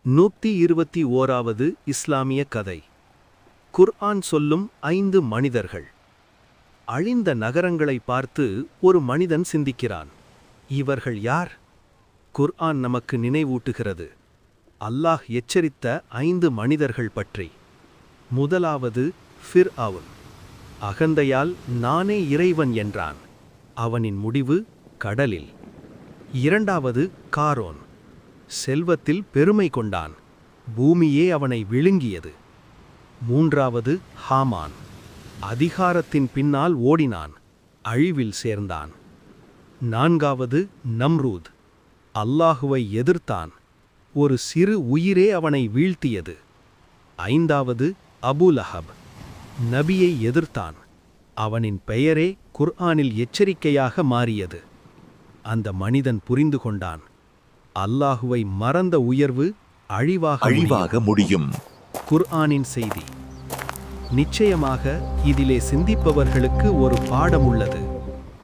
121வது இஸ்லாமிய கதை. குர்ஆன் சொல்லும் 5 மனிதர்கள். அழிந்த நகரங்களை பார்த்து ஒரு மனிதன் சிந்திக்கிறான். இவர்கள் யார்? குர்ஆன் நமக்கு நினைவூட்டுகிறது. அல்லாஹ் எச்சரித்த 5 மனிதர்கள் பற்றி. முதலாவது ஃபிர்அவுன். அகந்தையால் நானே இறைவன் என்றான். அவனின் முடிவு கடலில். இரண்டாவது காரோன். செல்வத்தில் பெருமை கொண்டான். பூமியே அவனை விழுங்கியது. மூன்றாவது ஹாமான். அதிகாரத்தின் பின்னால் ஓடினான். அழிவில் சேர்ந்தான். நான்காவது நம்ரூத். அல்லாஹுவை எதிர்த்தான். ஒரு சிறு உயிரே அவனை வீழ்த்தியது. ஐந்தாவது அபூலஹப். நபியை எதிர்த்தான். அவனின் பெயரே குர்ஆனில் எச்சரிக்கையாக மாறியது. அந்த மனிதன் புரிந்து கொண்டான், அல்லாஹுவை மறந்த உயர்வு அழிவாக முடியும். குர்ஆனின் செய்தி. நிச்சயமாக இதிலே சிந்திப்பவர்களுக்கு ஒரு பாடம் உள்ளது.